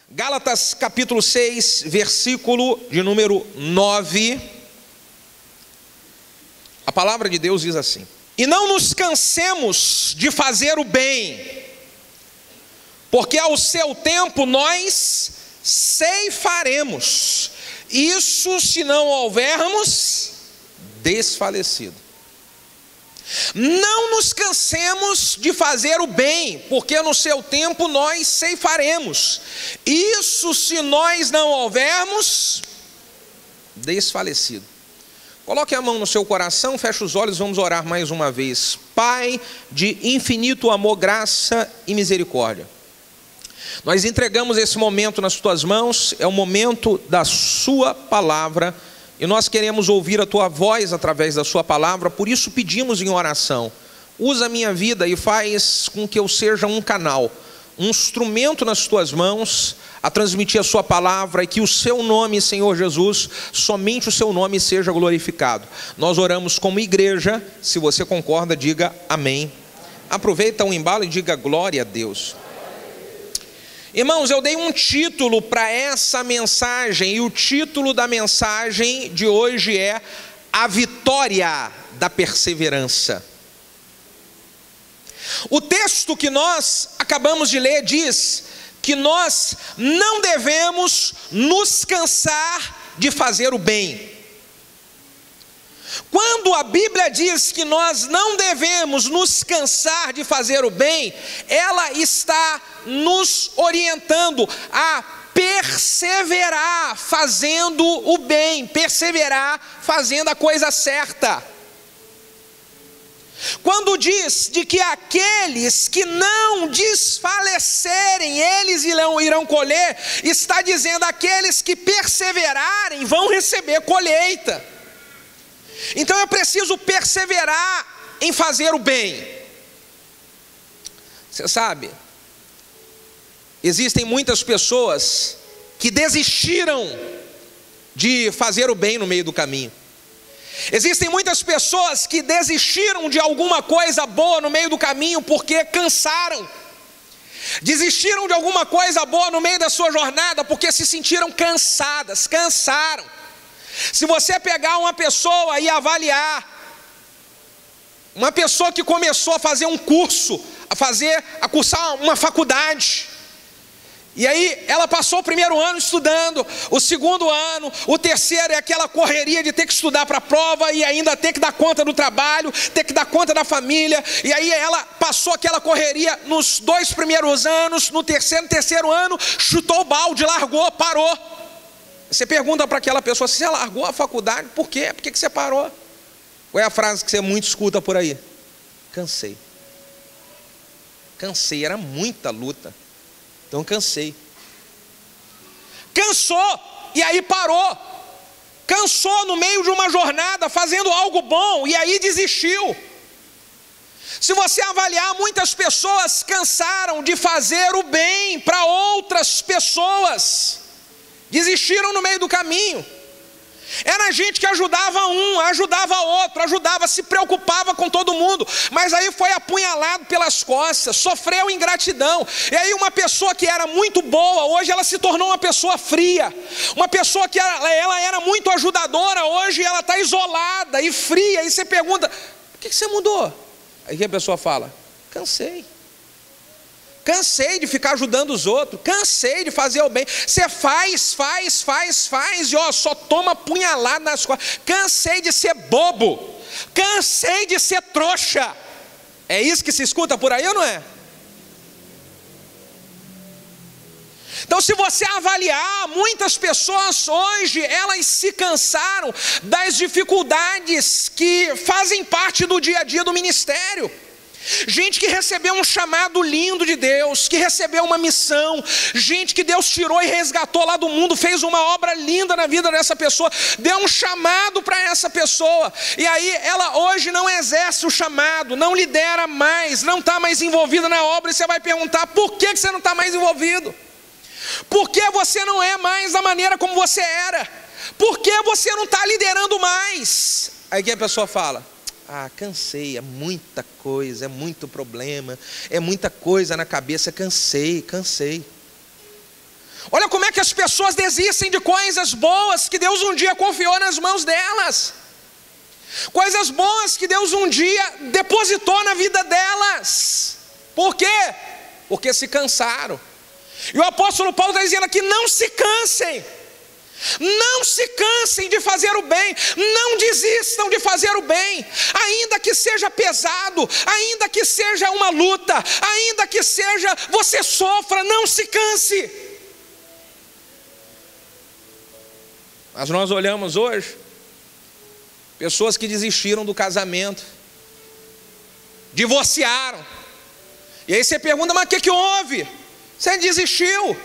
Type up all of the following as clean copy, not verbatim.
Gálatas capítulo 6, versículo de número 9. A palavra de Deus diz assim: e não nos cansemos de fazer o bem, porque ao seu tempo nós ceifaremos, isso se não houvermos desfalecido. Não nos cansemos de fazer o bem, porque no seu tempo nós ceifaremos, isso se nós não houvermos desfalecido. Coloque a mão no seu coração, feche os olhos, vamos orar mais uma vez. Pai de infinito amor, graça e misericórdia, nós entregamos esse momento nas tuas mãos, é o momento da sua palavra, e nós queremos ouvir a tua voz através da sua palavra, por isso pedimos em oração: usa a minha vida e faz com que eu seja um canal, um instrumento nas tuas mãos, a transmitir a sua palavra, e que o seu nome, Senhor Jesus, somente o seu nome seja glorificado. Nós oramos como igreja, se você concorda, diga amém. Aproveita o embalo e diga glória a Deus. Irmãos, eu dei um título para essa mensagem, e o título da mensagem de hoje é A Vitória da Perseverança. O texto que nós acabamos de ler diz que nós não devemos nos cansar de fazer o bem. Quando a Bíblia diz que nós não devemos nos cansar de fazer o bem, ela está nos orientando a perseverar fazendo o bem, perseverar fazendo a coisa certa. Quando diz de que aqueles que não desfalecerem, eles irão colher, está dizendo aqueles que perseverarem vão receber colheita. Então eu preciso perseverar em fazer o bem. Você sabe, existem muitas pessoas que desistiram de fazer o bem no meio do caminho. Existem muitas pessoas que desistiram de alguma coisa boa no meio do caminho porque cansaram. Desistiram de alguma coisa boa no meio da sua jornada porque se sentiram cansaram. Se você pegar uma pessoa e avaliar, uma pessoa que começou a fazer um curso, a cursar uma faculdade, e aí ela passou o primeiro ano estudando, o segundo ano, o terceiro é aquela correria de ter que estudar para a prova e ainda ter que dar conta do trabalho, ter que dar conta da família, e aí ela passou aquela correria nos 2 primeiros anos, no terceiro ano, chutou o balde, largou, parou. Você pergunta para aquela pessoa: você largou a faculdade, por quê? Por que você parou? Qual é a frase que você muito escuta por aí? Cansei, era muita luta, então cansei. Cansou, e aí parou. Cansou no meio de uma jornada, fazendo algo bom, e aí desistiu. Se você avaliar, muitas pessoas cansaram de fazer o bem para outras pessoas, desistiram no meio do caminho. Era gente que ajudava um, ajudava outro, se preocupava com todo mundo, mas aí foi apunhalado pelas costas, sofreu ingratidão. E aí uma pessoa que era muito boa, hoje ela se tornou uma pessoa fria. Uma pessoa que ela era muito ajudadora, hoje ela está isolada e fria. E você pergunta: por que você mudou? Aí a pessoa fala: cansei de ficar ajudando os outros, cansei de fazer o bem. Você faz, e ó, só toma punhalada nas costas. Cansei de ser bobo, cansei de ser trouxa. É isso que se escuta por aí ou não é? Então, se você avaliar, muitas pessoas hoje, elas se cansaram das dificuldades que fazem parte do dia a dia do ministério. Gente que recebeu um chamado lindo de Deus, que recebeu uma missão, gente que Deus tirou e resgatou lá do mundo, fez uma obra linda na vida dessa pessoa, deu um chamado para essa pessoa, e aí ela hoje não exerce o chamado, não lidera mais, não está mais envolvida na obra. E você vai perguntar: por que você não está mais envolvido? Por que você não é mais da maneira como você era? Por que você não está liderando mais? Aí que a pessoa fala: cansei, é muita coisa, é muito problema, é muita coisa na cabeça, cansei. Olha como é que as pessoas desistem de coisas boas que Deus um dia confiou nas mãos delas. Coisas boas que Deus um dia depositou na vida delas. Por quê? Porque se cansaram. E o apóstolo Paulo está dizendo aqui: não se cansem. Não se cansem de fazer o bem. Não desistam de fazer o bem. Ainda que seja pesado, ainda que seja uma luta, ainda que seja você sofra, não se canse. Mas nós olhamos hoje pessoas que desistiram do casamento, divorciaram. E aí você pergunta: mas o que houve? Você desistiu.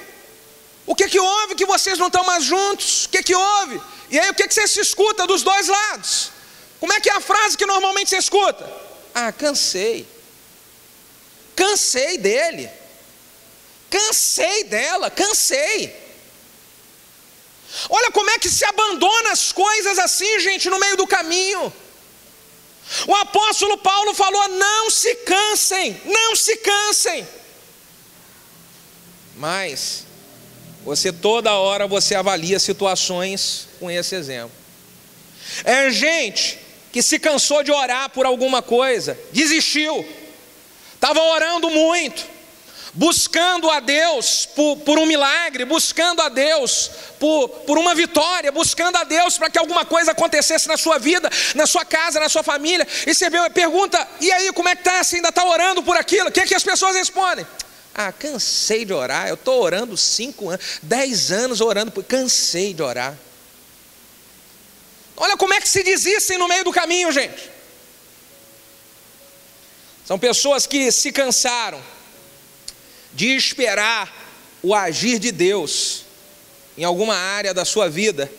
O que houve que vocês não estão mais juntos? O que houve? E aí o que você se escuta dos dois lados? Como é que é a frase que normalmente você escuta? Ah, cansei. Cansei dele. Cansei dela, cansei. Olha como é que se abandona as coisas assim, gente, no meio do caminho. O apóstolo Paulo falou: não se cansem, não se cansem. Mas você toda hora você avalia situações com esse exemplo. É gente que se cansou de orar por alguma coisa, desistiu, estava orando muito, buscando a Deus por um milagre, buscando a Deus por uma vitória, buscando a Deus para que alguma coisa acontecesse na sua vida, na sua casa, na sua família. E você pergunta: e aí, como é que está? Você ainda está orando por aquilo? O que é que as pessoas respondem? Ah, cansei de orar, eu estou orando 5 anos, 10 anos orando, cansei de orar. Olha como é que se desistem no meio do caminho, gente. São pessoas que se cansaram de esperar o agir de Deus em alguma área da sua vida.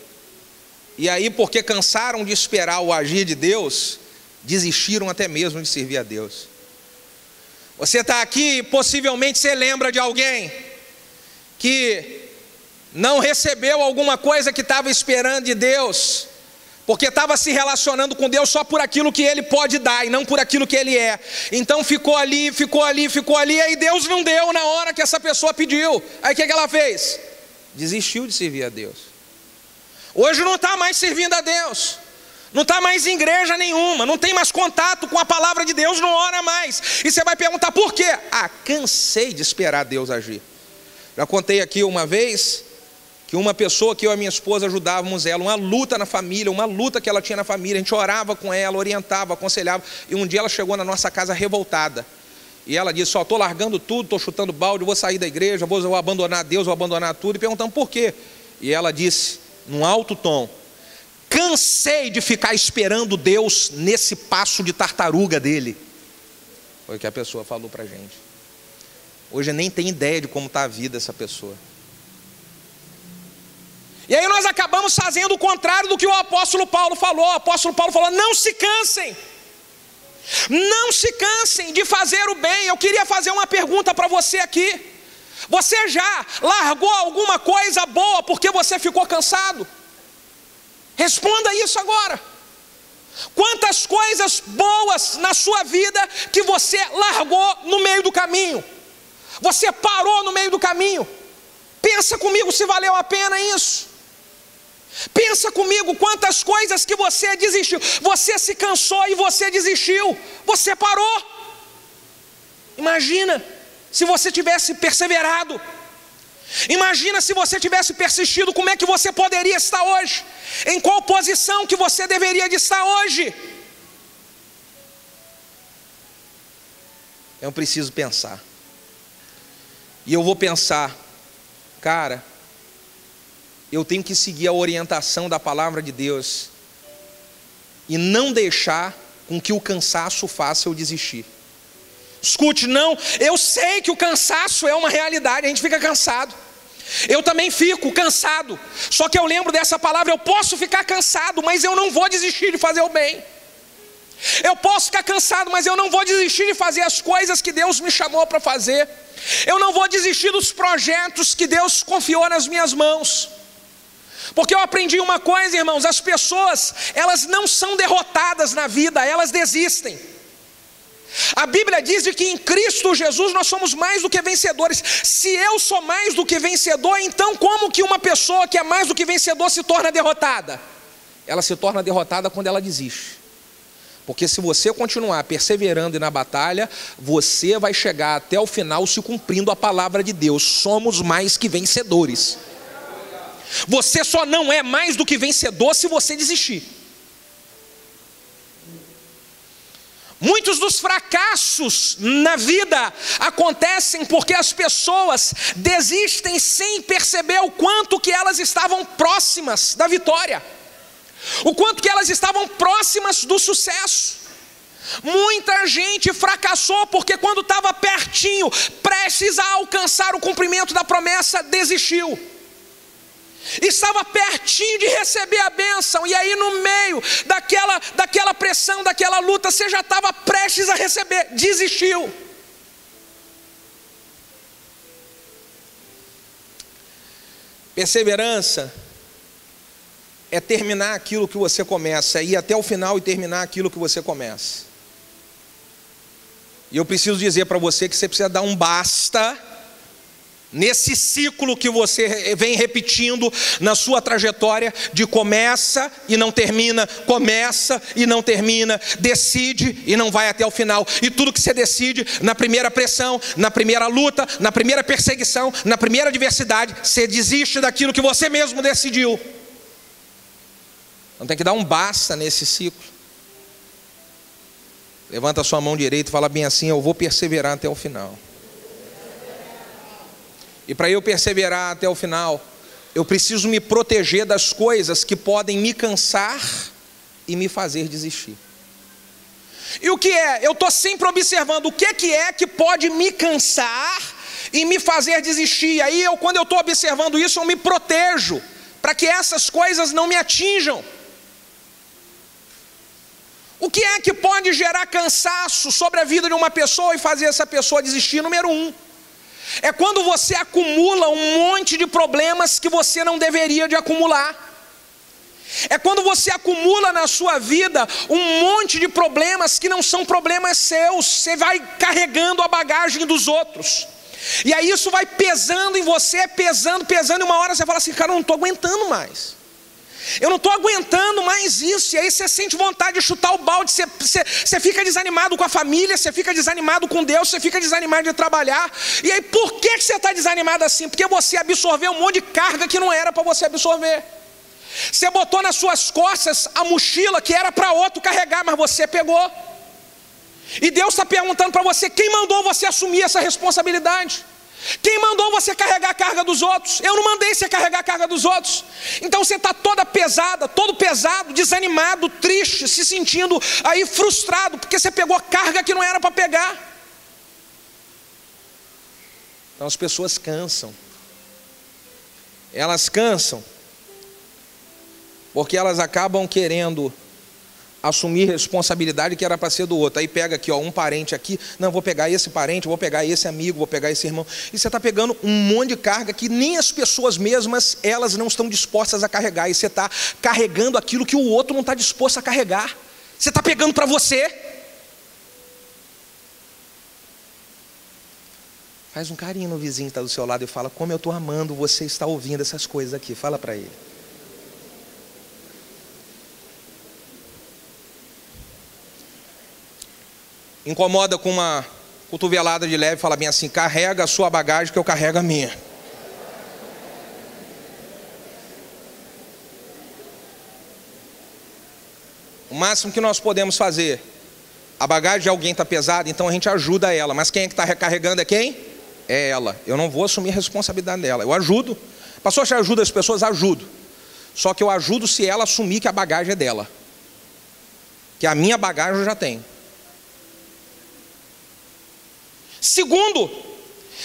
E aí, porque cansaram de esperar o agir de Deus, desistiram até mesmo de servir a Deus. Você está aqui e possivelmente você lembra de alguém que não recebeu alguma coisa que estava esperando de Deus, porque estava se relacionando com Deus só por aquilo que Ele pode dar e não por aquilo que Ele é. Então ficou ali, e aí Deus não deu na hora que essa pessoa pediu. Aí o que ela fez? Desistiu de servir a Deus. Hoje não está mais servindo a Deus, não está mais em igreja nenhuma, não tem mais contato com a palavra de Deus, não ora mais. E você vai perguntar por quê? Ah, cansei de esperar Deus agir. Já contei aqui uma vez que uma pessoa que eu e a minha esposa ajudávamos ela, uma luta na família, uma luta que ela tinha na família, a gente orava com ela, orientava, aconselhava, e um dia ela chegou na nossa casa revoltada. E ela disse: estou largando tudo, estou chutando balde, vou sair da igreja, vou abandonar Deus, vou abandonar tudo. E perguntamos por quê? E ela disse, num alto tom: cansei de ficar esperando Deus nesse passo de tartaruga dele. Foi o que a pessoa falou para a gente. Hoje nem tem ideia de como está a vida dessa pessoa. E aí nós acabamos fazendo o contrário do que o apóstolo Paulo falou. O apóstolo Paulo falou: não se cansem. Não se cansem de fazer o bem. Eu queria fazer uma pergunta para você aqui. Você já largou alguma coisa boa porque você ficou cansado? Responda isso agora. Quantas coisas boas na sua vida que você largou no meio do caminho? Você parou no meio do caminho? Pensa comigo se valeu a pena isso. Pensa comigo quantas coisas que você desistiu. Você se cansou e você desistiu. Você parou. Imagina se você tivesse perseverado. Imagina se você tivesse persistido, como é que você poderia estar hoje? Em qual posição que você deveria de estar hoje? Eu preciso pensar. E eu vou pensar, cara, eu tenho que seguir a orientação da palavra de Deus e não deixar com que o cansaço faça eu desistir. Escute, não, eu sei que o cansaço é uma realidade, a gente fica cansado. Eu também fico cansado, só que eu lembro dessa palavra: eu posso ficar cansado, mas eu não vou desistir de fazer o bem. Eu posso ficar cansado, mas eu não vou desistir de fazer as coisas que Deus me chamou para fazer. Eu não vou desistir dos projetos que Deus confiou nas minhas mãos. Porque eu aprendi uma coisa, irmãos: as pessoas, elas não são derrotadas na vida, elas desistem. A Bíblia diz de que em Cristo Jesus nós somos mais do que vencedores. Se eu sou mais do que vencedor, então como que uma pessoa que é mais do que vencedor se torna derrotada? Ela se torna derrotada quando ela desiste. Porque se você continuar perseverando na batalha, você vai chegar até o final se cumprindo a palavra de Deus. Somos mais que vencedores. Você só não é mais do que vencedor se você desistir. Muitos dos fracassos na vida acontecem porque as pessoas desistem sem perceber o quanto que elas estavam próximas da vitória, o quanto que elas estavam próximas do sucesso. Muita gente fracassou porque quando estava pertinho, prestes a alcançar o cumprimento da promessa, desistiu. Estava pertinho de receber a bênção, e aí no meio daquela pressão, daquela luta, você já estava prestes a receber, desistiu. Perseverança é terminar aquilo que você começa, é ir até o final e terminar aquilo que você começa. E eu preciso dizer para você que você precisa dar um basta nesse ciclo que você vem repetindo na sua trajetória de começa e não termina, começa e não termina, decide e não vai até o final. E tudo que você decide, na primeira pressão, na primeira luta, na primeira perseguição, na primeira adversidade, você desiste daquilo que você mesmo decidiu. Então tem que dar um basta nesse ciclo. Levanta a sua mão direita e fala bem assim: eu vou perseverar até o final. E para eu perseverar até o final, eu preciso me proteger das coisas que podem me cansar e me fazer desistir. E o que é? Eu estou sempre observando o que é que pode me cansar e me fazer desistir. E aí, quando eu estou observando isso, eu me protejo para que essas coisas não me atinjam. O que é que pode gerar cansaço sobre a vida de uma pessoa e fazer essa pessoa desistir? Número 1. É quando você acumula um monte de problemas que você não deveria de acumular. É quando você acumula na sua vida um monte de problemas que não são problemas seus. Você vai carregando a bagagem dos outros. E aí isso vai pesando em você, pesando, e uma hora você fala assim: cara, eu não estou aguentando mais. Eu não estou aguentando mais isso. E aí você sente vontade de chutar o balde. Você fica desanimado com a família, você fica desanimado com Deus, você fica desanimado de trabalhar. E aí por que você está desanimado assim? Porque você absorveu um monte de carga que não era para você absorver. Você botou nas suas costas a mochila que era para outro carregar, mas você pegou. E Deus está perguntando para você: quem mandou você assumir essa responsabilidade? Quem mandou você carregar a carga dos outros? Eu não mandei você carregar a carga dos outros. Então você está toda pesada, todo pesado, desanimado, triste, se sentindo aí frustrado, porque você pegou carga que não era para pegar. Então as pessoas cansam. Elas cansam porque elas acabam querendo assumir responsabilidade que era para ser do outro. Aí pega aqui, um parente aqui, não, vou pegar esse parente, vou pegar esse amigo, vou pegar esse irmão. E você está pegando um monte de carga que nem as pessoas mesmas, elas não estão dispostas a carregar. E você está carregando aquilo que o outro não está disposto a carregar. Você está pegando para você. Faz um carinho no vizinho que está do seu lado e fala: como eu estou amando você estar ouvindo essas coisas aqui. Fala para ele. Incomoda com uma cotovelada de leve, fala bem assim: carrega a sua bagagem que eu carrego a minha. O máximo que nós podemos fazer, a bagagem de alguém está pesada, então a gente ajuda ela, mas quem é que está recarregando é quem? É ela. Eu não vou assumir a responsabilidade dela, eu ajudo. Pastor, você ajuda as pessoas? Ajudo. Só que eu ajudo se ela assumir que a bagagem é dela, que a minha bagagem eu já tenho. Segundo,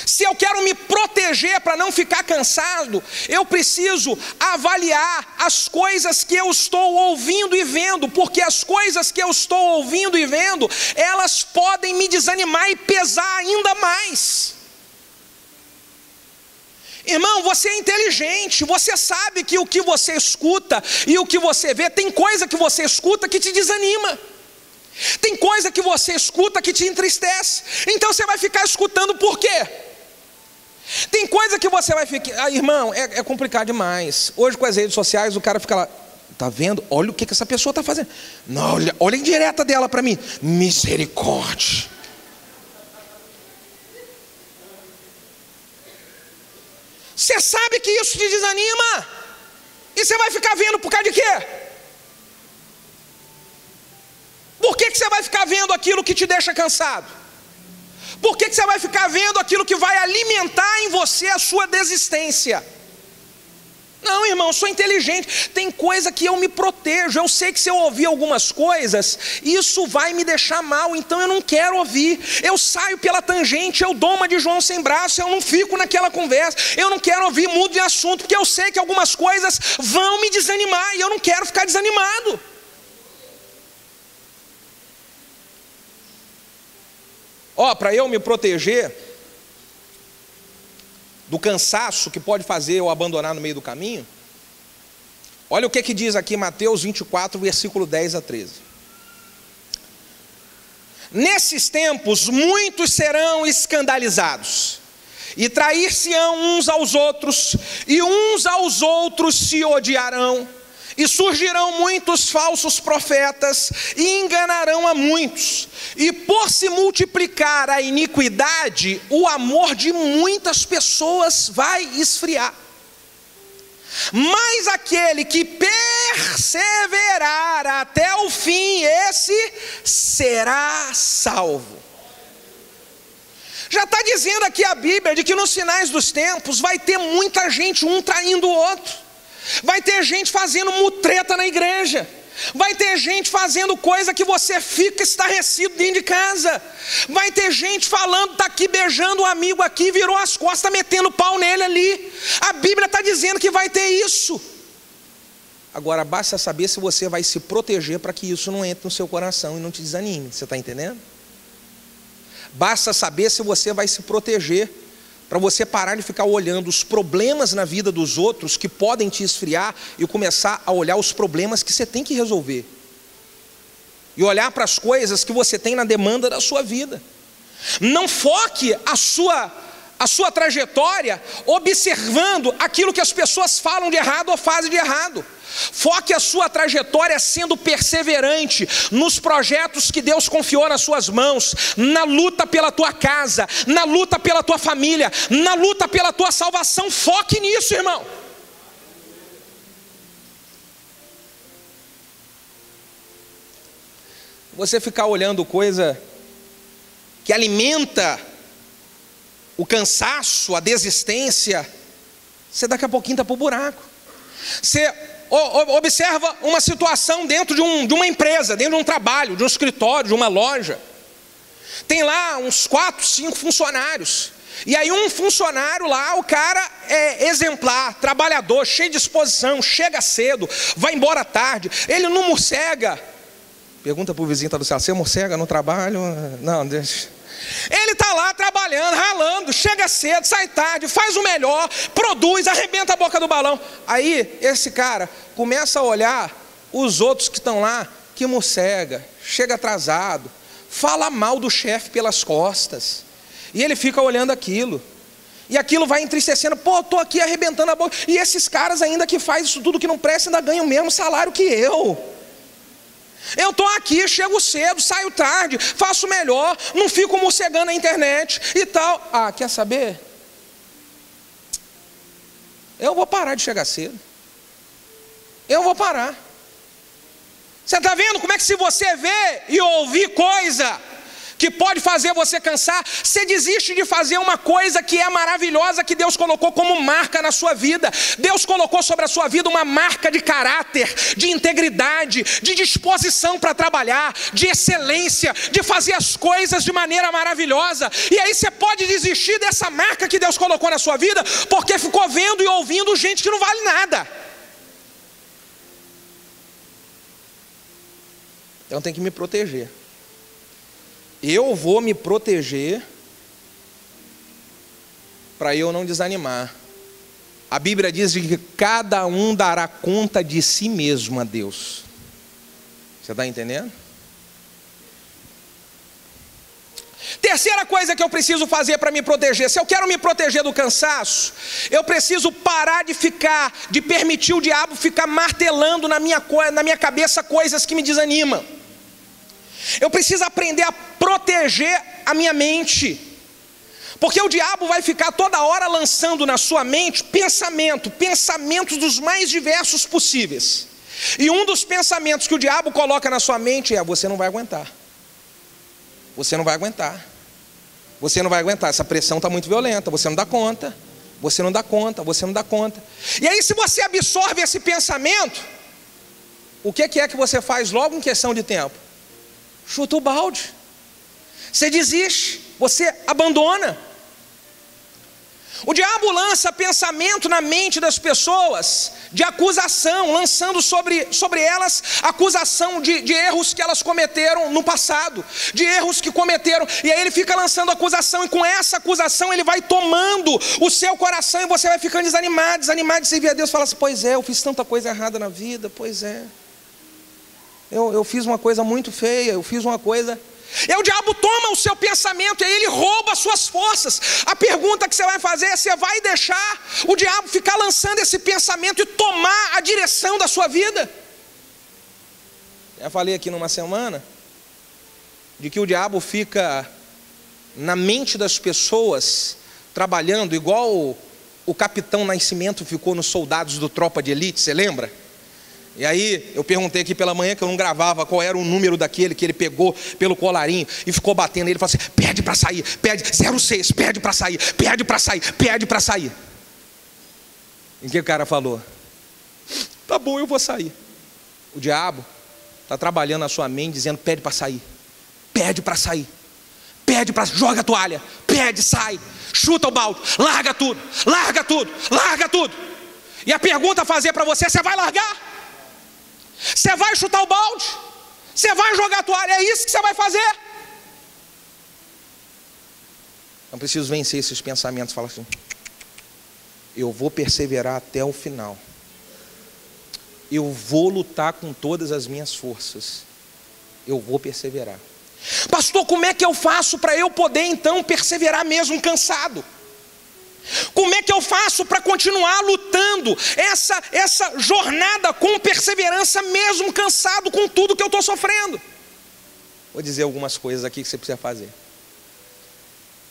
se eu quero me proteger para não ficar cansado, eu preciso avaliar as coisas que eu estou ouvindo e vendo, porque as coisas que eu estou ouvindo e vendo, elas podem me desanimar e pesar ainda mais. Irmão, você é inteligente, você sabe que o que você escuta e o que você vê, tem coisa que você escuta que te desanima. Tem coisa que você escuta que te entristece, então você vai ficar escutando por quê? Tem coisa que você vai ficar... irmão, é complicado demais. Hoje com as redes sociais o cara fica lá, tá vendo? Olha o que essa pessoa está fazendo. Não, olha a indireta dela para mim. Misericórdia. Você sabe que isso te desanima? E você vai ficar vendo por causa de quê? Por que você vai ficar vendo aquilo que te deixa cansado? Por que você vai ficar vendo aquilo que vai alimentar em você a sua desistência? Não, irmão, eu sou inteligente. Tem coisa que eu me protejo. Eu sei que se eu ouvir algumas coisas, isso vai me deixar mal, então eu não quero ouvir. Eu saio pela tangente, eu dou uma de João sem braço, eu não fico naquela conversa. Eu não quero ouvir, mudo de assunto, porque eu sei que algumas coisas vão me desanimar e eu não quero ficar desanimado. Para eu me proteger do cansaço que pode fazer eu abandonar no meio do caminho, olha o que diz aqui Mateus 24, versículo 10 a 13. Nesses tempos muitos serão escandalizados, e trair-se-ão uns aos outros, e uns aos outros se odiarão, e surgirão muitos falsos profetas, e enganarão a muitos, e por se multiplicar a iniquidade, o amor de muitas pessoas vai esfriar. Mas aquele que perseverar até o fim, esse será salvo. Já está dizendo aqui a Bíblia de que nos finais dos tempos vai ter muita gente, um traindo o outro. Vai ter gente fazendo mutreta na igreja. Vai ter gente fazendo coisa que você fica estarrecido dentro de casa. Vai ter gente falando, está aqui beijando um amigo aqui, virou as costas metendo pau nele ali. A Bíblia está dizendo que vai ter isso. Agora basta saber se você vai se proteger para que isso não entre no seu coração e não te desanime. Você está entendendo? Basta saber se você vai se proteger para você parar de ficar olhando os problemas na vida dos outros que podem te esfriar e começar a olhar os problemas que você tem que resolver. E olhar para as coisas que você tem na demanda da sua vida. Não foque a sua trajetória observando aquilo que as pessoas falam de errado ou fazem de errado. Foque a sua trajetória sendo perseverante nos projetos que Deus confiou nas suas mãos, na luta pela tua casa, na luta pela tua família, na luta pela tua salvação. Foque nisso, irmão. Você ficar olhando coisa que alimenta o cansaço, a desistência, você daqui a pouquinho está para o buraco. Você observa uma situação dentro de uma empresa, dentro de um trabalho, de um escritório, de uma loja. Tem lá uns 4, 5 funcionários. E aí um funcionário lá, o cara é exemplar, trabalhador, cheio de disposição, chega cedo, vai embora tarde, ele não morcega. Pergunta para o vizinho, tá do céu, você morcega no trabalho? Não, deixa. Ele está lá trabalhando, ralando, chega cedo, sai tarde, faz o melhor, produz, arrebenta a boca do balão. Aí esse cara começa a olhar os outros que estão lá, que morcega, chega atrasado, fala mal do chefe pelas costas. E ele fica olhando aquilo. E aquilo vai entristecendo. Pô, estou aqui arrebentando a boca. E esses caras ainda que fazem isso tudo que não presta, ainda ganham o mesmo salário que eu. Eu estou aqui, chego cedo, saio tarde, faço melhor, não fico morcegando na internet e tal. Ah, quer saber? Eu vou parar de chegar cedo. Eu vou parar. Você está vendo como é que se você vê e ouvir coisa que pode fazer você cansar, você desiste de fazer uma coisa que é maravilhosa, que Deus colocou como marca na sua vida. Deus colocou sobre a sua vida uma marca de caráter, de integridade, de disposição para trabalhar, de excelência, de fazer as coisas de maneira maravilhosa. E aí você pode desistir dessa marca que Deus colocou na sua vida, porque ficou vendo e ouvindo gente que não vale nada. Então tem que me proteger. Eu vou me proteger para eu não desanimar. A Bíblia diz que cada um dará conta de si mesmo a Deus. Você está entendendo? Terceira coisa que eu preciso fazer para me proteger: se eu quero me proteger do cansaço, eu preciso parar de permitir o diabo ficar martelando na minha cabeça coisas que me desanimam. Eu preciso aprender a proteger a minha mente, porque o diabo vai ficar toda hora lançando na sua mente pensamentos dos mais diversos possíveis. E um dos pensamentos que o diabo coloca na sua mente é: você não vai aguentar. Você não vai aguentar. Você não vai aguentar. Essa pressão está muito violenta. Você não dá conta. Você não dá conta. Você não dá conta. E aí, se você absorve esse pensamento, o que é que você faz logo em questão de tempo? Chuta o balde. Você desiste. Você abandona. O diabo lança pensamento na mente das pessoas de acusação, lançando sobre elas acusação de erros que elas cometeram no passado, de erros que cometeram, e aí ele fica lançando acusação, e com essa acusação ele vai tomando o seu coração, e você vai ficando desanimado de servir a Deus. Fala assim: pois é, eu fiz tanta coisa errada na vida, pois é, eu fiz uma coisa muito feia, eu fiz uma coisa... E o diabo toma o seu pensamento, e aí ele rouba as suas forças. A pergunta que você vai fazer é: você vai deixar o diabo ficar lançando esse pensamento e tomar a direção da sua vida? Já falei aqui numa semana de que o diabo fica na mente das pessoas trabalhando igual o Capitão Nascimento ficou nos Soldados do Tropa de Elite, você lembra? E aí eu perguntei aqui pela manhã, que eu não gravava, qual era o número daquele que ele pegou pelo colarinho e ficou batendo nele. Ele falou assim: pede para sair, pede 06, pede para sair, pede para sair, pede para sair. E que o cara falou? Tá bom, eu vou sair. O diabo está trabalhando na sua mente dizendo: pede para sair, pede para sair, pede para, joga a toalha, pede, sai, chuta o balde, larga tudo, larga tudo, larga tudo. E a pergunta a fazer para você: você vai largar? Você vai chutar o balde? Você vai jogar a toalha? É isso que você vai fazer? Eu preciso vencer esses pensamentos. Fala assim: eu vou perseverar até o final. Eu vou lutar com todas as minhas forças. Eu vou perseverar. Pastor, como é que eu faço para eu poder então perseverar mesmo cansado? Como é que eu faço para continuar lutando essa jornada com perseverança mesmo cansado com tudo que eu estou sofrendo? Vou dizer algumas coisas aqui que você precisa fazer.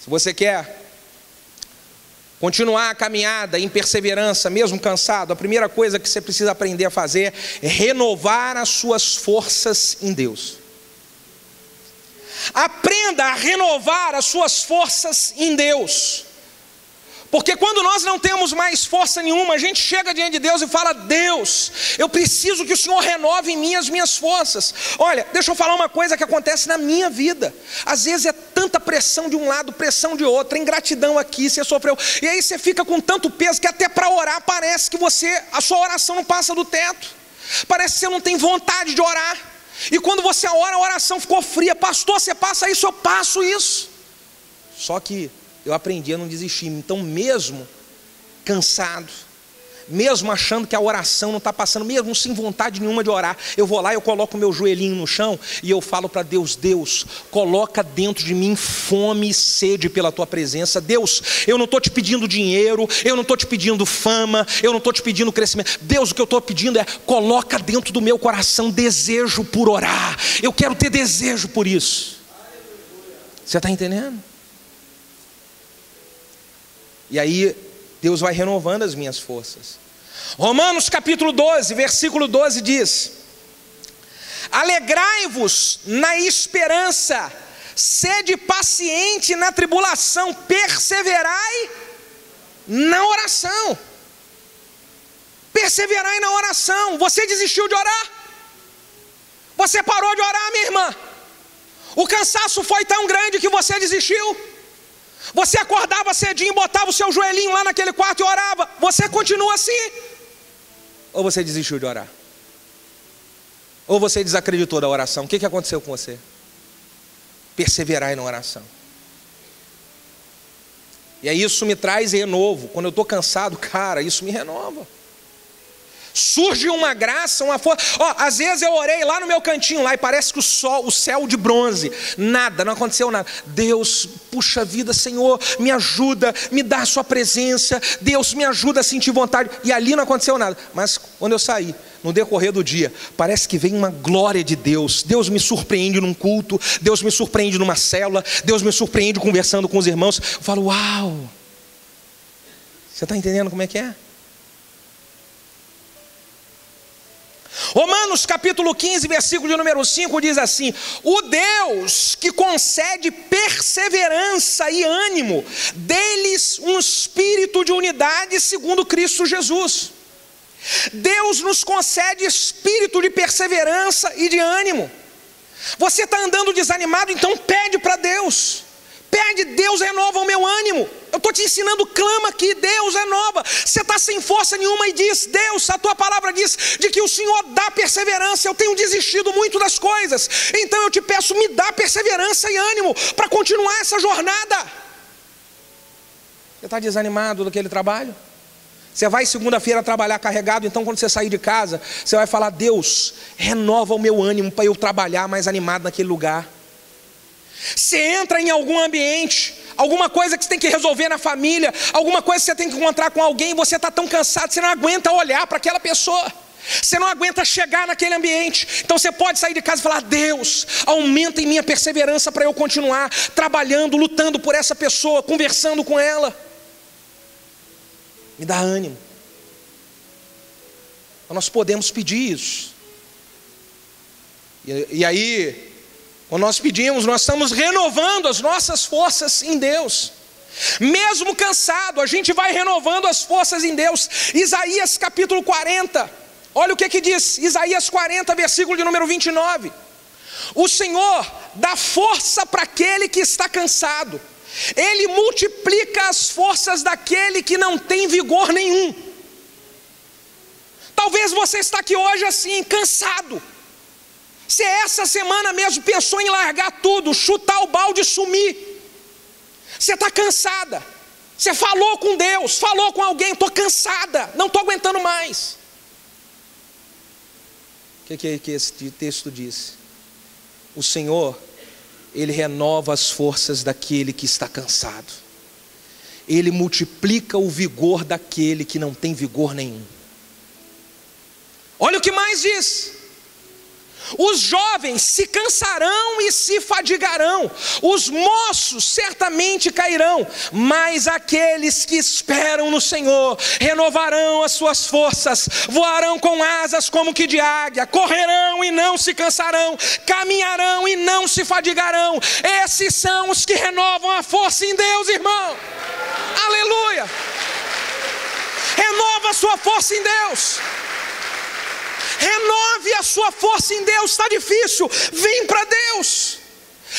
Se você quer continuar a caminhada em perseverança mesmo cansado, a primeira coisa que você precisa aprender a fazer é renovar as suas forças em Deus. Aprenda a renovar as suas forças em Deus. Porque quando nós não temos mais força nenhuma, a gente chega diante de Deus e fala: Deus, eu preciso que o Senhor renove em mim as minhas forças. Olha, deixa eu falar uma coisa que acontece na minha vida. Às vezes é tanta pressão de um lado, pressão de outro, ingratidão aqui, você sofreu. E aí você fica com tanto peso que até para orar parece que a sua oração não passa do teto. Parece que você não tem vontade de orar. E quando você ora, a oração ficou fria. Pastor, você passa isso, eu passo isso. Só que eu aprendi a não desistir. Então, mesmo cansado, mesmo achando que a oração não está passando, mesmo sem vontade nenhuma de orar, eu vou lá, eu coloco o meu joelhinho no chão e eu falo para Deus: Deus, coloca dentro de mim fome e sede pela tua presença. Deus, eu não estou te pedindo dinheiro, eu não estou te pedindo fama, eu não estou te pedindo crescimento. Deus, o que eu estou pedindo é: coloca dentro do meu coração desejo por orar. Eu quero ter desejo por isso. Você está entendendo? E aí Deus vai renovando as minhas forças. Romanos capítulo 12, versículo 12 diz: alegrai-vos na esperança, sede paciente na tribulação, perseverai na oração. Perseverai na oração. Você desistiu de orar? Você parou de orar, minha irmã? O cansaço foi tão grande que você desistiu? Você acordava cedinho, botava o seu joelhinho lá naquele quarto e orava? Você continua assim? Ou você desistiu de orar? Ou você desacreditou da oração? O que aconteceu com você? Perseverai na oração. E aí isso me traz renovo. Quando eu estou cansado, cara, isso me renova. surge uma graça, uma força. Às vezes eu orei lá no meu cantinho lá e parece que o céu de bronze, nada, não aconteceu nada. Deus, puxa vida, Senhor, me ajuda, me dá a sua presença, Deus me ajuda a sentir vontade, e ali não aconteceu nada. Mas quando eu saí, no decorrer do dia, parece que vem uma glória de Deus. Deus me surpreende num culto, Deus me surpreende numa célula, Deus me surpreende conversando com os irmãos. Eu falo, uau, você está entendendo como é que é? Romanos capítulo 15, versículo de número 5 diz assim: o Deus que concede perseverança e ânimo, dê-lhes um espírito de unidade segundo Cristo Jesus. Deus nos concede espírito de perseverança e de ânimo. Você está andando desanimado, então pede para Deus. Pede, Deus renova o meu ânimo. Eu estou te ensinando, clama aqui, Deus renova. Você está sem força nenhuma e diz, Deus, a tua palavra diz de que o Senhor dá perseverança. Eu tenho desistido muito das coisas, então eu te peço, me dá perseverança e ânimo para continuar essa jornada. Você está desanimado daquele trabalho? Você vai segunda-feira trabalhar carregado, então quando você sair de casa, você vai falar, Deus, renova o meu ânimo para eu trabalhar mais animado naquele lugar. Você entra em algum ambiente, alguma coisa que você tem que resolver na família, alguma coisa que você tem que encontrar com alguém, você está tão cansado, você não aguenta olhar para aquela pessoa, você não aguenta chegar naquele ambiente, então você pode sair de casa e falar, Deus, aumenta em minha perseverança para eu continuar trabalhando, lutando por essa pessoa, conversando com ela. Me dá ânimo. Nós podemos pedir isso. E aí, quando nós pedimos, nós estamos renovando as nossas forças em Deus. Mesmo cansado, a gente vai renovando as forças em Deus. Isaías capítulo 40, olha o que diz, Isaías 40, versículo de número 29. O Senhor dá força para aquele que está cansado, Ele multiplica as forças daquele que não tem vigor nenhum. Talvez você está aqui hoje assim, cansado. Você essa semana mesmo pensou em largar tudo, chutar o balde e sumir. Você está cansada. Você falou com Deus, falou com alguém, estou cansada, não estou aguentando mais. O que esse texto diz? O Senhor, Ele renova as forças daquele que está cansado. Ele multiplica o vigor daquele que não tem vigor nenhum. Olha o que mais diz. Os jovens se cansarão e se fadigarão, os moços certamente cairão, mas aqueles que esperam no Senhor renovarão as suas forças, voarão com asas como que de águia, correrão e não se cansarão, caminharão e não se fadigarão. Esses são os que renovam a força em Deus, irmão. Aleluia! Renova a sua força em Deus. Renove a sua força em Deus. Está difícil, vem para Deus.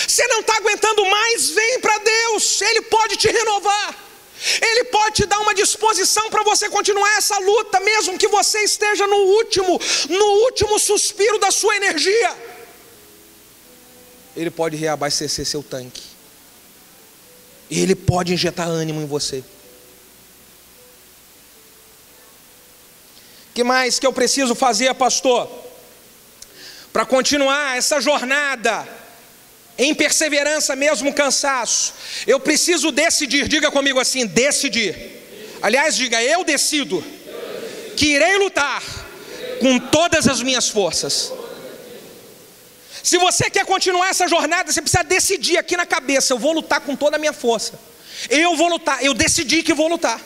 Você não está aguentando mais, vem para Deus. Ele pode te renovar. Ele pode te dar uma disposição para você continuar essa luta, mesmo que você esteja no último suspiro da sua energia. Ele pode reabastecer seu tanque. Ele pode injetar ânimo em você. O que mais que eu preciso fazer, pastor, para continuar essa jornada em perseverança, mesmo cansaço? Eu preciso decidir, diga comigo assim, decidir. Aliás, diga, eu decido que irei lutar com todas as minhas forças. Se você quer continuar essa jornada, você precisa decidir aqui na cabeça, eu vou lutar com toda a minha força. Eu vou lutar, eu decidi que vou lutar.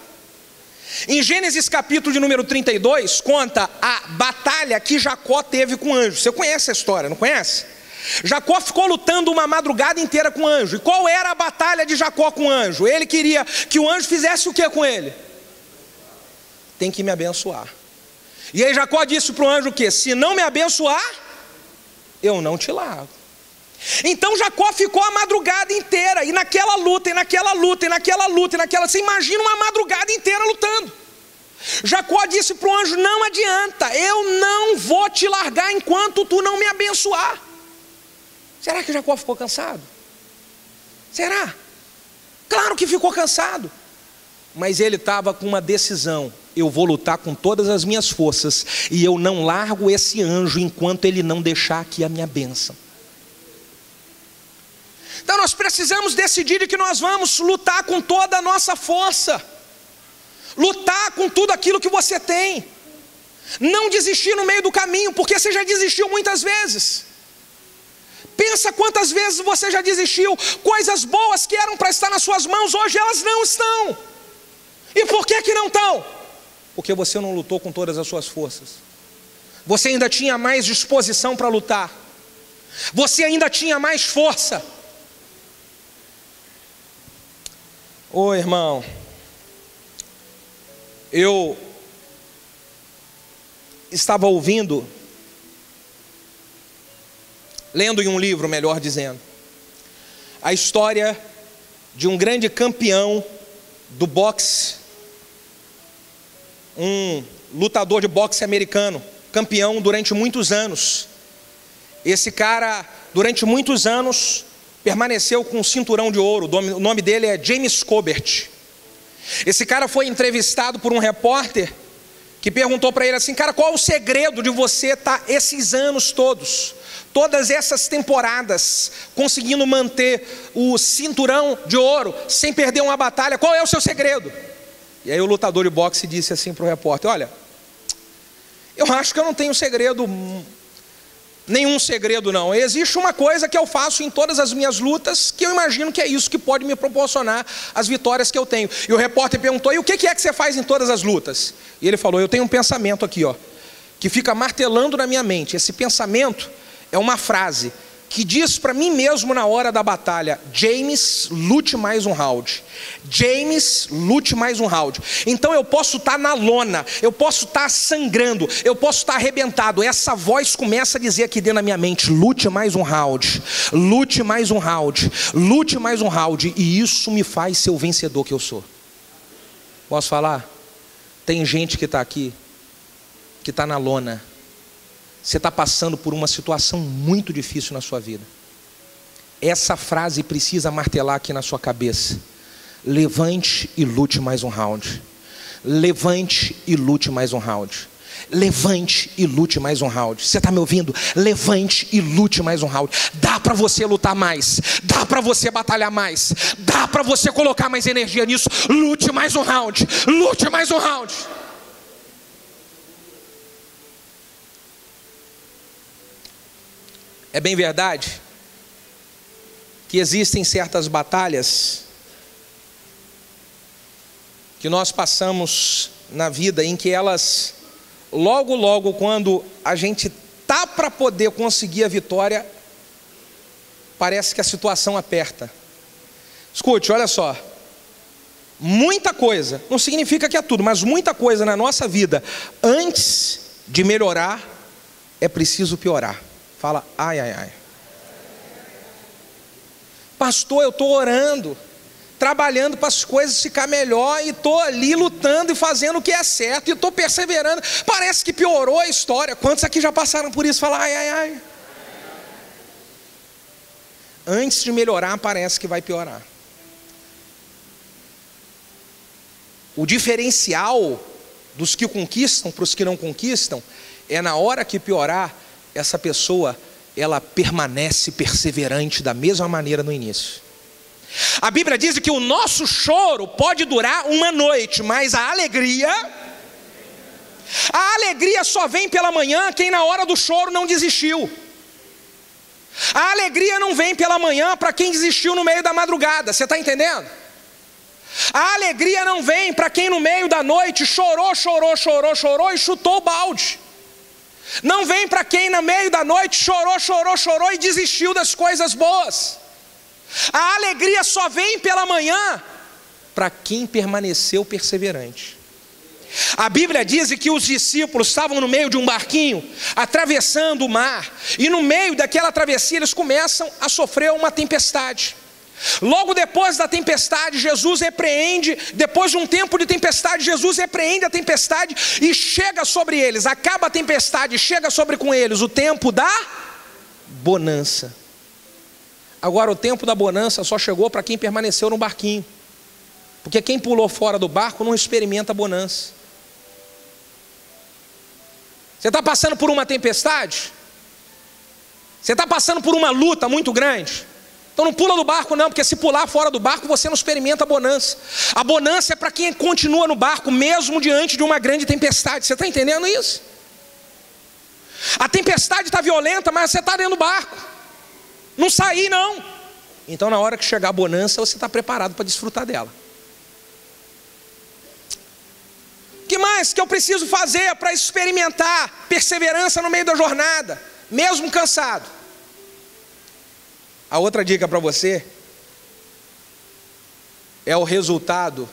Em Gênesis capítulo de número 32, conta a batalha que Jacó teve com o anjo. Você conhece a história, não conhece? Jacó ficou lutando uma madrugada inteira com o anjo. E qual era a batalha de Jacó com o anjo? Ele queria que o anjo fizesse o que com ele? Tem que me abençoar. E aí Jacó disse para o anjo o quê? Se não me abençoar, eu não te largo. Então Jacó ficou a madrugada inteira, e naquela luta, e naquela luta, e naquela luta, e naquela... Você imagina uma madrugada inteira lutando. Jacó disse para o anjo, não adianta, eu não vou te largar enquanto tu não me abençoar. Será que Jacó ficou cansado? Será? Claro que ficou cansado. Mas ele estava com uma decisão. eu vou lutar com todas as minhas forças, e eu não largo esse anjo enquanto ele não deixar aqui a minha bênção. Então nós precisamos decidir que nós vamos lutar com toda a nossa força, lutar com tudo aquilo que você tem, não desistir no meio do caminho, porque você já desistiu muitas vezes. Pensa quantas vezes você já desistiu. Coisas boas que eram para estar nas suas mãos, hoje elas não estão. E por que não estão? Porque você não lutou com todas as suas forças. Você ainda tinha mais disposição para lutar, você ainda tinha mais força. Ô irmão, eu estava lendo em um livro, melhor dizendo, a história de um grande campeão do boxe, um lutador de boxe americano, campeão durante muitos anos. Esse cara, durante muitos anos, permaneceu com um cinturão de ouro. O nome dele é James Colbert. Esse cara foi entrevistado por um repórter que perguntou para ele assim: cara, qual é o segredo de você estar esses anos todas essas temporadas, conseguindo manter o cinturão de ouro, sem perder uma batalha? Qual é o seu segredo? E aí o lutador de boxe disse assim para o repórter: olha, eu acho que eu não tenho segredo, nenhum segredo não. Existe uma coisa que eu faço em todas as minhas lutas, que eu imagino que é isso que pode me proporcionar as vitórias que eu tenho. E o repórter perguntou: e o que é que você faz em todas as lutas? E ele falou: eu tenho um pensamento aqui, ó, que fica martelando na minha mente. Esse pensamento é uma frase que diz para mim mesmo na hora da batalha: James, lute mais um round. James, lute mais um round. Então eu posso estar na lona, eu posso estar sangrando, eu posso estar arrebentado. Essa voz começa a dizer aqui dentro da minha mente: lute mais um round, lute mais um round, lute mais um round. E isso me faz ser o vencedor que eu sou. Posso falar? Tem gente que está aqui, que está na lona. Você está passando por uma situação muito difícil na sua vida. Essa frase precisa martelar aqui na sua cabeça: levante e lute mais um round. Levante e lute mais um round. Levante e lute mais um round. Você está me ouvindo? Levante e lute mais um round. Dá para você lutar mais, dá para você batalhar mais, dá para você colocar mais energia nisso. Lute mais um round, lute mais um round. É bem verdade que existem certas batalhas que nós passamos na vida em que elas, logo quando a gente tá para poder conseguir a vitória, parece que a situação aperta. Escute, olha só, muita coisa, não significa que é tudo, mas muita coisa na nossa vida, antes de melhorar, é preciso piorar. Fala, ai, ai, ai. Pastor, eu estou orando, trabalhando para as coisas ficar melhor, e estou ali lutando e fazendo o que é certo, e estou perseverando, parece que piorou a história. Quantos aqui já passaram por isso? Fala, ai, ai, ai. Antes de melhorar, parece que vai piorar. O diferencial dos que conquistam para os que não conquistam é na hora que piorar, essa pessoa, ela permanece perseverante da mesma maneira no início. A Bíblia diz que o nosso choro pode durar uma noite, mas a alegria só vem pela manhã quem na hora do choro não desistiu. A alegria não vem pela manhã para quem desistiu no meio da madrugada. Você está entendendo? A alegria não vem para quem no meio da noite chorou e chutou o balde. Não vem para quem no meio da noite chorou e desistiu das coisas boas. A alegria só vem pela manhã para quem permaneceu perseverante. A Bíblia diz que os discípulos estavam no meio de um barquinho, atravessando o mar, e no meio daquela travessia eles começam a sofrer uma tempestade. Logo depois da tempestade, Jesus repreende, depois de um tempo de tempestade, Jesus repreende a tempestade e chega sobre eles, acaba a tempestade, chega sobre com eles o tempo da bonança. Agora o tempo da bonança só chegou para quem permaneceu no barquinho, porque quem pulou fora do barco não experimenta a bonança. Você está passando por uma tempestade? Você está passando por uma luta muito grande? Então não pula do barco não, porque se pular fora do barco você não experimenta a bonança. A bonança é para quem continua no barco, mesmo diante de uma grande tempestade. Você está entendendo isso? A tempestade está violenta, mas você está dentro do barco. Não sair não. Então na hora que chegar a bonança, você está preparado para desfrutar dela. O que mais que eu preciso fazer para experimentar perseverança no meio da jornada, mesmo cansado? A outra dica para você é o resultado,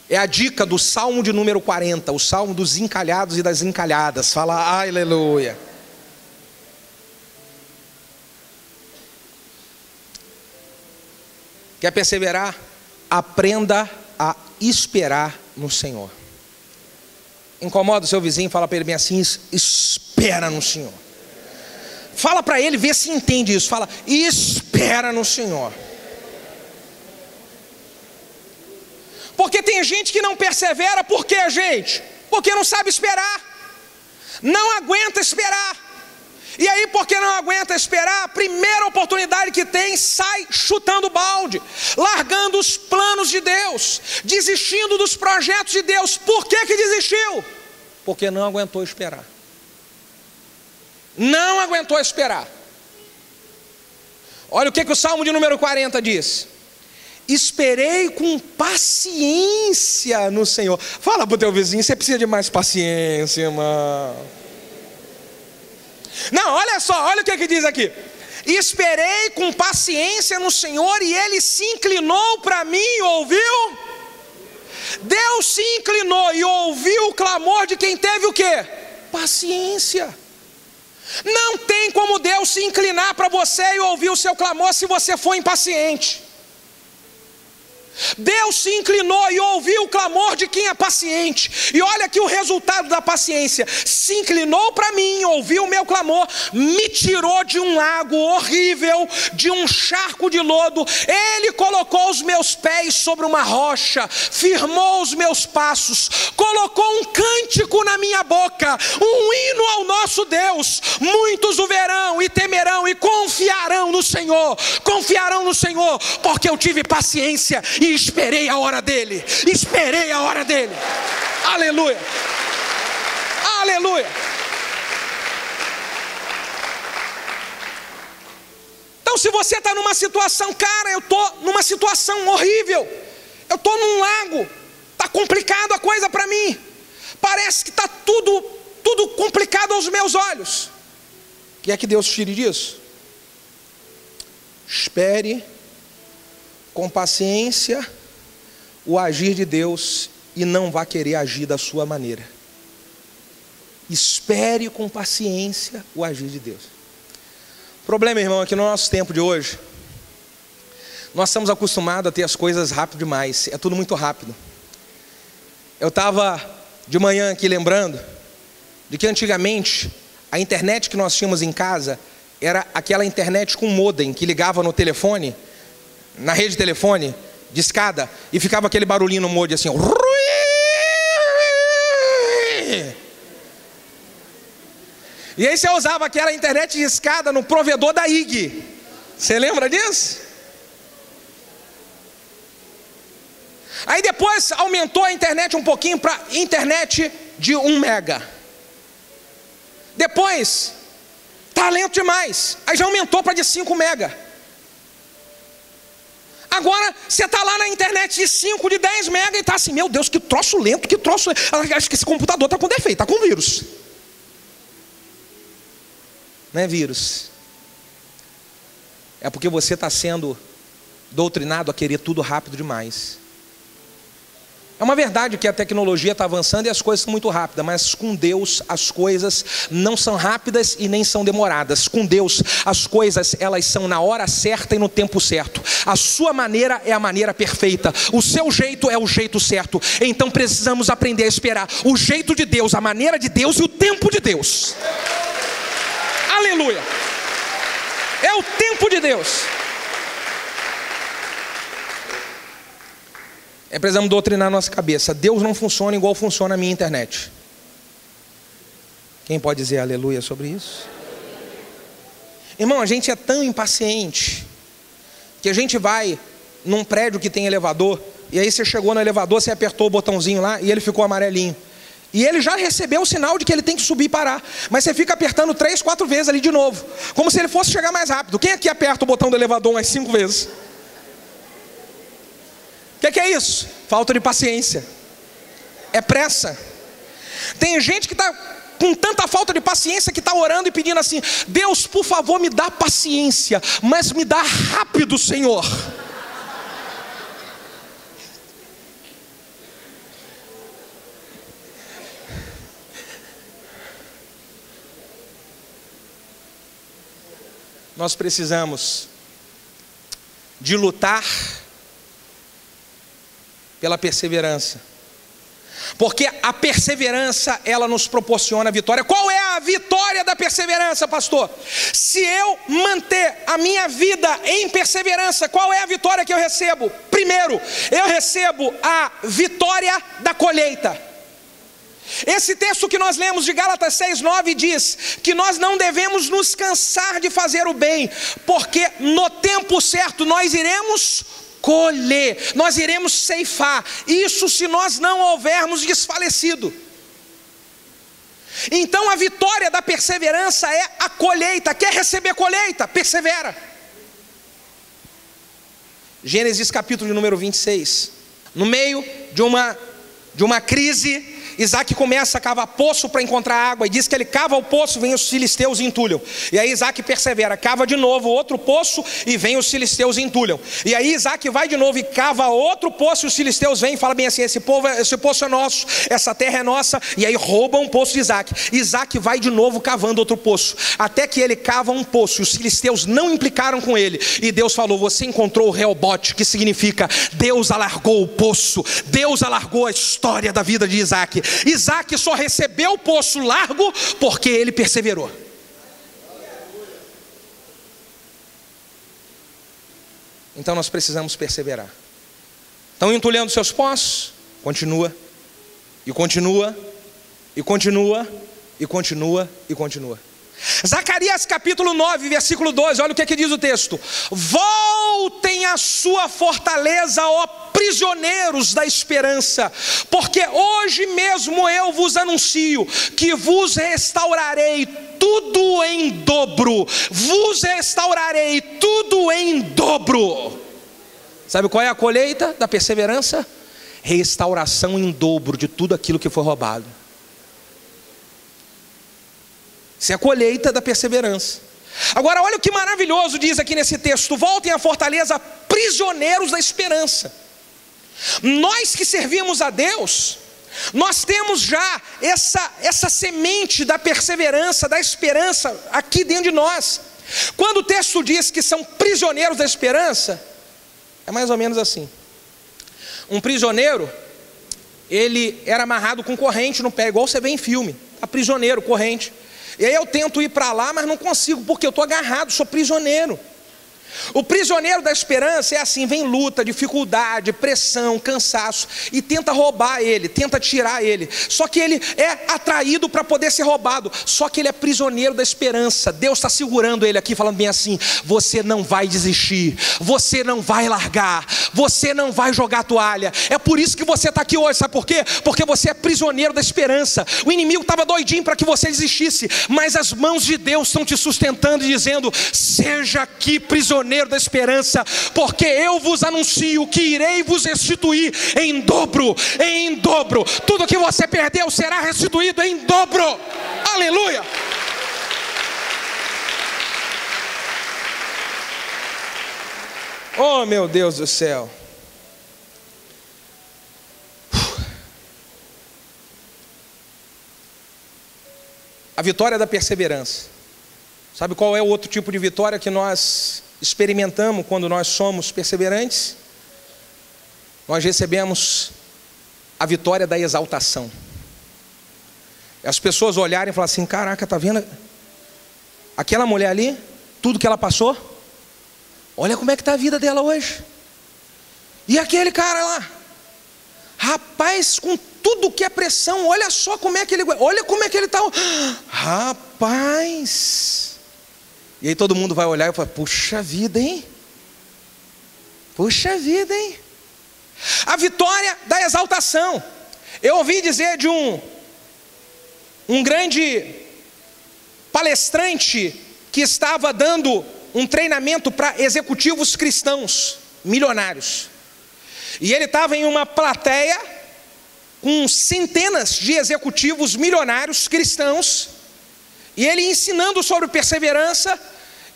é a dica do Salmo de número 40, o Salmo dos encalhados e das encalhadas. Fala aleluia. Quer perseverar? Aprenda a esperar no Senhor. Incomoda o seu vizinho, fala para ele bem assim: espera no Senhor. Fala para ele, vê se entende isso. Fala, espera no Senhor. Porque tem gente que não persevera. Por quê, gente? Porque não sabe esperar. Não aguenta esperar. E aí, porque não aguenta esperar, a primeira oportunidade que tem, sai chutando balde, largando os planos de Deus, desistindo dos projetos de Deus. Por que que desistiu? Porque não aguentou esperar. Não aguentou esperar. Olha o que o Salmo de número 40 diz: esperei com paciência no Senhor. Fala para o teu vizinho, você precisa de mais paciência, irmão. Não, olha só, olha o que diz aqui: esperei com paciência no Senhor e Ele se inclinou para mim e ouviu. Deus se inclinou e ouviu o clamor de quem teve o quê? Paciência. Não tem como Deus se inclinar para você e ouvir o seu clamor se você for impaciente. Deus se inclinou e ouviu o clamor de quem é paciente. E olha aqui o resultado da paciência: se inclinou para mim, ouviu o meu clamor, me tirou de um lago horrível, de um charco de lodo. Ele colocou os meus pés sobre uma rocha, firmou os meus passos, colocou um cântico na minha boca, um hino ao nosso Deus. Muitos o verão e temerão e confiarão no Senhor. Confiarão no Senhor, porque eu tive paciência e esperei a hora dele. Esperei a hora dele. Aleluia. Aleluia. Então, se você está numa situação, cara, eu estou numa situação horrível, eu estou num lago, está complicado a coisa para mim, parece que está tudo complicado aos meus olhos. Quer que Deus tire disso? Espere com paciência o agir de Deus e não vá querer agir da sua maneira. Espere com paciência o agir de Deus. O problema, irmão, é que no nosso tempo de hoje, nós estamos acostumados a ter as coisas rápido demais. É tudo muito rápido. Eu estava de manhã aqui lembrando de que antigamente a internet que nós tínhamos em casa era aquela internet com modem que ligava no telefone, na rede de telefone, de escada, e ficava aquele barulhinho no modem assim. E aí você usava aquela internet de escada no provedor da IG. Você lembra disso? Aí depois aumentou a internet um pouquinho para internet de 1 mega. Depois, tá lento demais. Aí já aumentou para de 5 mega. Agora você está lá na internet de 5, de 10 mega e está assim: meu Deus, que troço lento, que troço lento. Acho que esse computador está com defeito, está com vírus. Não é vírus. É porque você está sendo doutrinado a querer tudo rápido demais. É uma verdade que a tecnologia está avançando e as coisas são muito rápidas, mas com Deus as coisas não são rápidas e nem são demoradas. Com Deus as coisas, elas são na hora certa e no tempo certo. A sua maneira é a maneira perfeita, o seu jeito é o jeito certo. Então precisamos aprender a esperar o jeito de Deus, a maneira de Deus e o tempo de Deus. Aleluia. É o tempo de Deus. Precisamos doutrinar nossa cabeça. Deus não funciona igual funciona a minha internet. Quem pode dizer aleluia sobre isso? Irmão, a gente é tão impaciente que a gente vai num prédio que tem elevador, e aí você chegou no elevador, você apertou o botãozinho lá e ele ficou amarelinho. E ele já recebeu o sinal de que ele tem que subir e parar, mas você fica apertando 3, 4 vezes ali de novo, como se ele fosse chegar mais rápido. Quem aqui aperta o botão do elevador umas 5 vezes? O que é isso? Falta de paciência. É pressa. Tem gente que está com tanta falta de paciência que está orando e pedindo assim: Deus, por favor, me dá paciência, mas me dá rápido, Senhor. Nós precisamos de lutar pela perseverança, porque a perseverança, ela nos proporciona a vitória. Qual é a vitória da perseverança, pastor? Se eu manter a minha vida em perseverança, qual é a vitória que eu recebo? Primeiro, eu recebo a vitória da colheita. Esse texto que nós lemos de Gálatas 6:9 diz que nós não devemos nos cansar de fazer o bem, porque no tempo certo nós iremos colher, nós iremos ceifar, isso se nós não houvermos desfalecido. Então a vitória da perseverança é a colheita. Quer receber colheita? Persevera. Gênesis capítulo de número 26. No meio de uma crise, Isaac começa a cavar poço para encontrar água, e diz que ele cava o poço, vem os filisteus e entulham. E aí Isaac persevera, cava de novo outro poço, e vem os filisteus e entulham. E aí Isaac vai de novo e cava outro poço, e os filisteus vêm e falam bem assim: esse poço é nosso, essa terra é nossa. E aí roubam um poço de Isaac. Isaac vai de novo cavando outro poço, até que ele cava um poço, e os filisteus não implicaram com ele. E Deus falou: você encontrou o Reobote, que significa Deus alargou o poço. Deus alargou a história da vida de Isaac. Isaac só recebeu o poço largo porque ele perseverou. Então nós precisamos perseverar. Estão entulhando seus poços? Continua, e continua, e continua, e continua, e continua. Zacarias capítulo 9, versículo 12, olha o que diz o texto: voltem à sua fortaleza, ó prisioneiros da esperança, porque hoje mesmo eu vos anuncio que vos restaurarei tudo em dobro, vos restaurarei tudo em dobro. Sabe qual é a colheita da perseverança? Restauração em dobro de tudo aquilo que foi roubado. Isso é a colheita da perseverança. Agora olha o que maravilhoso diz aqui nesse texto: voltem à fortaleza, prisioneiros da esperança. Nós que servimos a Deus, nós temos já essa semente da perseverança, da esperança aqui dentro de nós. Quando o texto diz que são prisioneiros da esperança, é mais ou menos assim: um prisioneiro, ele era amarrado com corrente no pé, igual você vê em filme, tá prisioneiro, corrente. E aí eu tento ir para lá, mas não consigo, porque eu estou agarrado, sou prisioneiro. O prisioneiro da esperança é assim: vem luta, dificuldade, pressão, cansaço, e tenta roubar ele, tenta tirar ele. Só que ele é atraído para poder ser roubado. Só que ele é prisioneiro da esperança. Deus está segurando ele aqui, falando bem assim: você não vai desistir, você não vai largar, você não vai jogar a toalha. É por isso que você está aqui hoje, sabe por quê? Porque você é prisioneiro da esperança. O inimigo estava doidinho para que você desistisse, mas as mãos de Deus estão te sustentando e dizendo: seja aqui prisioneiro da esperança, porque eu vos anuncio que irei vos restituir em dobro, em dobro. Tudo que você perdeu será restituído em dobro. Aleluia. Oh meu Deus do céu. A vitória da perseverança. Sabe qual é o outro tipo de vitória que nós experimentamos quando nós somos perseverantes? Nós recebemos a vitória da exaltação. As pessoas olharem e falarem assim: caraca, tá vendo aquela mulher ali, tudo que ela passou? Olha como é que está a vida dela hoje. E aquele cara lá, Rapaz, com tudo que é pressão, olha só como é que ele está. Rapaz. E aí todo mundo vai olhar e fala: puxa vida, hein? Puxa vida, hein? A vitória da exaltação. Eu ouvi dizer de um grande palestrante que estava dando um treinamento para executivos cristãos milionários. E ele estava em uma plateia com centenas de executivos milionários cristãos. E ele ensinando sobre perseverança,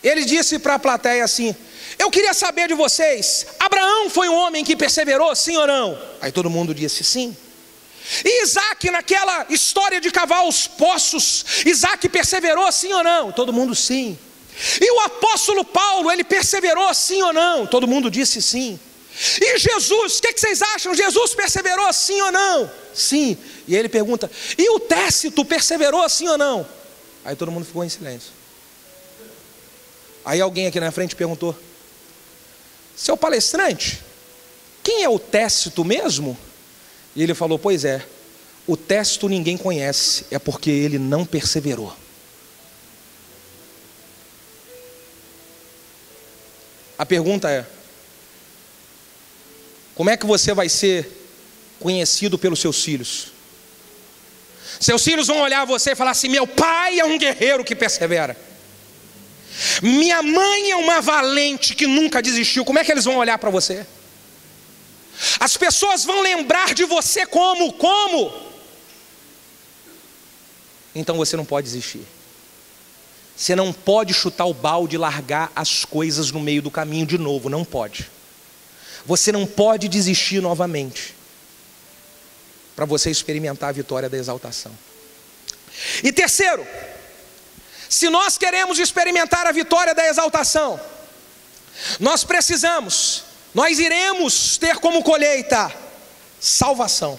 ele disse para a plateia assim: eu queria saber de vocês, Abraão foi um homem que perseverou, sim ou não? Aí todo mundo disse sim. E Isaac, naquela história de cavar os poços, Isaac perseverou, sim ou não? Todo mundo sim. E o apóstolo Paulo, ele perseverou, sim ou não? Todo mundo disse sim. E Jesus, o que vocês acham? Jesus perseverou, sim ou não? Sim. E ele pergunta: e o Tácito perseverou, sim ou não? Aí todo mundo ficou em silêncio. Aí alguém aqui na frente perguntou: seu palestrante, quem é o Tácito mesmo? E ele falou: pois é, o Tácito ninguém conhece, é porque ele não perseverou. A pergunta é: como é que você vai ser conhecido pelos seus filhos? Seus filhos vão olhar você e falar assim: meu pai é um guerreiro que persevera, minha mãe é uma valente que nunca desistiu. Como é que eles vão olhar para você? As pessoas vão lembrar de você como? Então você não pode desistir. Você não pode chutar o balde e largar as coisas no meio do caminho de novo, não pode. Você não pode desistir novamente, para você experimentar a vitória da exaltação. E terceiro, se nós queremos experimentar a vitória da exaltação, nós iremos ter como colheita salvação.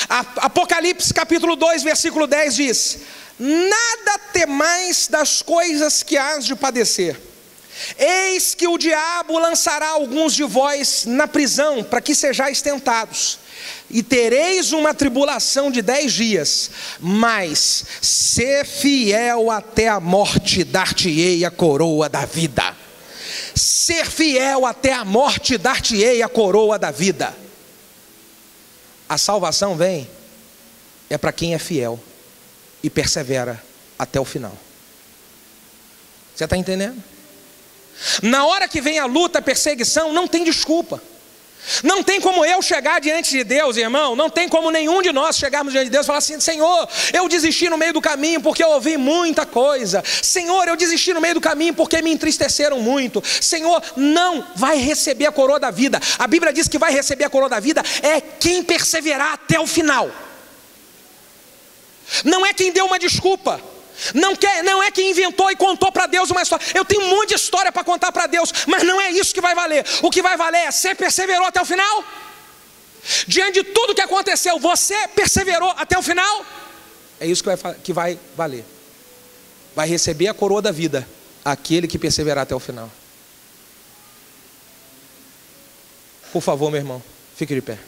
Apocalipse capítulo 2, versículo 10 diz: nada temais das coisas que hás de padecer. Eis que o diabo lançará alguns de vós na prisão, para que sejais tentados, e tereis uma tribulação de 10 dias, mas se fiel até a morte, dar-te-ei a coroa da vida. Ser fiel até a morte, dar-te-ei a coroa da vida. A salvação vem para quem é fiel e persevera até o final. Você está entendendo? Na hora que vem a luta, a perseguição, não tem desculpa. Não tem como eu chegar diante de Deus, irmão. Não tem como nenhum de nós chegarmos diante de Deus e falar assim: Senhor, eu desisti no meio do caminho porque eu ouvi muita coisa. Senhor, eu desisti no meio do caminho porque me entristeceram muito. Senhor, não vai receber a coroa da vida. A Bíblia diz que vai receber a coroa da vida é quem perseverar até o final. Não é quem deu uma desculpa. Não é quem inventou e contou para Deus uma história. Eu tenho um monte de história para contar para Deus, mas não é isso que vai valer. O que vai valer é: você perseverou até o final? Diante de tudo que aconteceu, você perseverou até o final? É isso que vai valer. Vai receber a coroa da vida aquele que perseverar até o final. Por favor, meu irmão, fique de pé.